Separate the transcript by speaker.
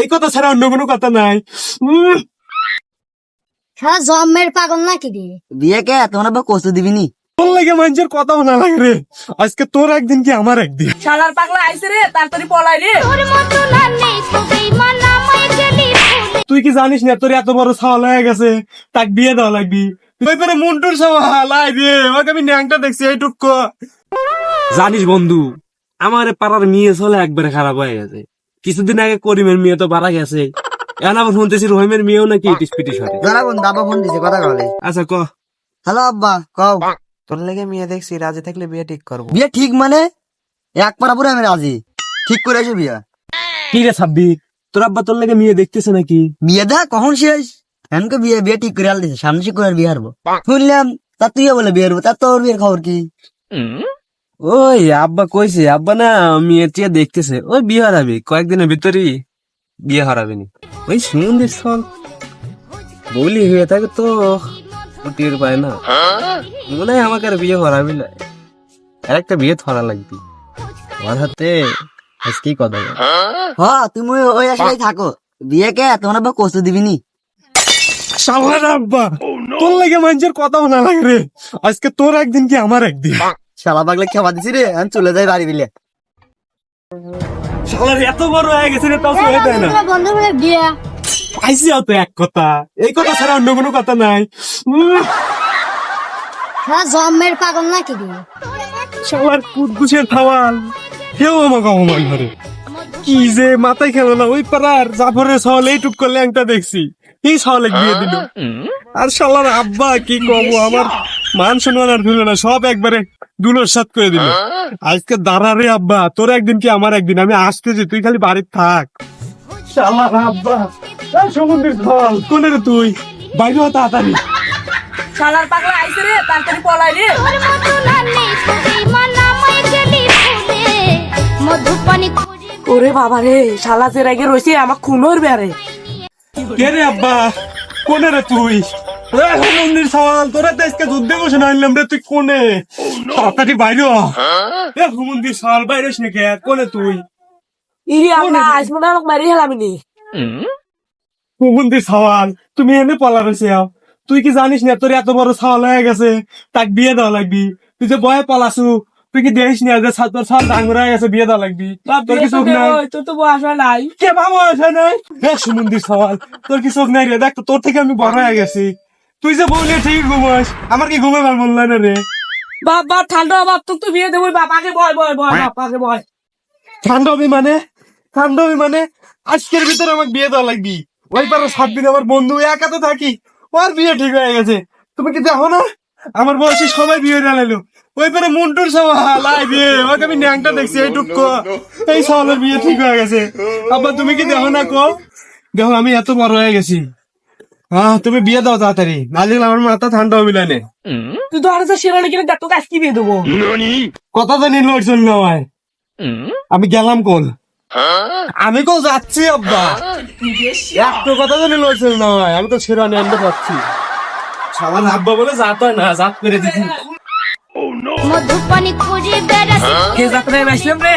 Speaker 1: এই কথা ছাড়া অন্য কোনো কথা নাই।
Speaker 2: সারা জন্মের পাগল নাকি রে?
Speaker 3: বিয়ে কে তোমার আবার কষ্ট দিবিনি?
Speaker 1: তোর লাগে মানুষের কথাও না লাগে রে। আজকে তোর একদিন কি আমার একদিন।
Speaker 4: শালার পাগলা আইছে রে, তাড়াতাড়ি পলাই রে।
Speaker 1: তুই কি জানিস না তোর এত বড় ছাওয়াল হয়ে গেছে, তাক বিয়ে দেওয়া লাগবি। তুই পরে মন্টুর ছাওয়াল আই রে, ওকে আমি ন্যাংটা দেখছি এইটুক। জানিস বন্ধু, আমার পাড়ার মেয়ে চলে একবারে খারাপ হয়ে গেছে। কিছুদিন আগে করিমের মেয়ে তো মারা গেছে, এখন আবার শুনতেছি রহিমের মেয়েও নাকি ইটিস পিটিস হয়।
Speaker 3: দাঁড়া বন্ধু, আব্বা ফোন দিছে, কথা বলে।
Speaker 1: আচ্ছা ক।
Speaker 3: হ্যালো আব্বা, কও।
Speaker 5: তোর লেগে মেয়ে দেখছি, রাজি থাকলে বিয়ে ঠিক করবো।
Speaker 3: বিয়ে ঠিক মানে এক পাড়া পুরো আমি রাজি, ঠিক করে এসো বিয়া।
Speaker 1: কি রে সাব্বির, তোর আব্বা তোর লাগে মেয়ে দেখতেছে নাকি?
Speaker 3: বিয়ে দা কখন শেষ? এনকে বিয়ে বিয়ে ঠিক করে আল দিছে, সামনে শিখ করে বিয়ে হারবো। শুনলাম তা তুইও বলে বিয়ে হারবো, তা তোর বিয়ের খবর কি?
Speaker 1: ওই আব্বা কইছে, আব্বা না মেয়ে টিয়া দেখতেছে, ওই বিয়ে হারাবি কয়েকদিনের ভিতরই বিয়ে হারাবেনি। ওই সুমন্দির স্থল বলি হয়ে থাকে তো টের পায় না, মনে হয় আমাকে আর বিয়ে হারাবি না, আরেকটা বিয়ে ধরা লাগবি আমার হাতে। আজকেই কথা বল।
Speaker 3: হ তুমি ওই আশাই থাকো, বিয়ে কে তোমার আবার কষ্ট দিবিনি?
Speaker 1: শালার আব্বা, তোর লাগে মানুষের কথাও না লাগে রে। আজকে তোর একদিন কি আমার একদিন।
Speaker 3: শালা পাগলে খেপা দিছি রে, আমি চলে যাই বাড়ি বিলে।
Speaker 1: শালার এত বড় হয়ে গেছে রে, তাও চলে যায় না।
Speaker 2: বন্ধু বলে বিয়ে।
Speaker 1: পাইছি তো এক কথা, এই কথা ছাড়া অন্য কোনো কথা নাই।
Speaker 2: সারা জন্মের পাগল নাকি রে?
Speaker 1: শালার কুদকুশের থাওয়াল কেউ আমাকে অপমান করে। কি যে মাথায় খেলো না, ওই পাড়ার জাফরের সওয়াল এইটুক করলে একটা দেখছি, এই সওয়ালে বিয়ে দিল। আর শালার আব্বা কি কমো, আমার মান সম্মান আর ধুলো না, সব একবারে দুলসাত করে দিল। আজকে দাঁড়া রে আব্বা, তোর একদিন কি আমার একদিন, আমি আসতেছি, তুই খালি বাড়িতে থাক। শালার আব্বা, সমুদ্রের ফল কোনে রে তুই, বাইরে হ তাড়াতাড়ি।
Speaker 4: শালার পাগলা আইছে রে, তাড়াতাড়ি পলাই রে। ওরে বাবা রে, শালা যে রেগে রয়েছে আমার খুন হইবে রে।
Speaker 1: কে রে আব্বা, কোনে রে তুই? মন্দির সওয়াল তোরা তো আজকে যুদ্ধে বসে নাইলাম রে, তুই কোনে? তাড়াতাড়ি বাইরে হ। মন্দির সওয়াল বাইরে কে, কোনে তুই?
Speaker 4: ইরে আল্লাহ, আজ মনে হয় আমাকে মারি হেলামিনি।
Speaker 1: মন্দির সওয়াল তুমি এনে পলা রয়েছে। তুই কি জানিস না তোর এত বড় সওয়াল হয়ে গেছে, তাক বিয়ে দেওয়া লাগবি। তুই যে বয়ে পলাছু, তুই কি দেখিস না যে তোর সব ডাঙ্গুর হয়ে গেছে, বিয়ে দেওয়া লাগবি। তোর কি চোখ নাই?
Speaker 4: তোর তো বয়স হয় নাই।
Speaker 1: কে বাবা হয় নাই? সুমন্দির সওয়াল তোর কি চোখ নাই রে? দেখ তোর থেকে আমি বড় হয়ে গেছি। তুই যে বললে ঠিক ঘুমাস, আমার কি ঘুমে ভাল মন না রে।
Speaker 4: বাবা ঠান্ডা, বাপ তোকে তো বিয়ে দেবো, বাবাকে বয় বয় বয়, বাপাকে বয়।
Speaker 1: ঠান্ডা মানে আজকের ভিতরে আমাকে বিয়ে দেওয়া লাগবি। ওই পারে 7 দিন আমার বন্ধু একা তো থাকি, ওর বিয়ে ঠিক হয়ে গেছে। তুমি কি দেখো না আমার বয়সী সবাই বিয়ে ডালাইলো। ওই পারে মন্টুর সওয়াল আই বিয়ে, ওকে আমি ন্যাংটা দেখছি এইটুক। এই সওয়ালের বিয়ে ঠিক হয়ে গেছে। আব্বা তুমি কি দেখো না? দেখো আমি এত বড় হয়ে গেছি। হ্যাঁ তুমি বিয়ে দাও তাড়াতাড়ি, নাহলে আমার মাথা ঠান্ডা হবে না।
Speaker 4: তুই তো আর সেরা নাকি দেখ, তোকে আজকে বিয়ে দেবো।
Speaker 1: কথা জানি লড়ছন না ভাই, আমি গেলাম কোন, আমি কো যাচ্ছি আব্বা। একটু কথা জানি লড়ছন না ভাই, আমি তো সেরা নিয়ে পাচ্ছি। সবার আব্বা বলে যাত হয় না, জাত করে দিচ্ছি।
Speaker 2: মধুপানি খুঁজে বেড়াছি।
Speaker 4: কে যাত্রায় আসলাম রে।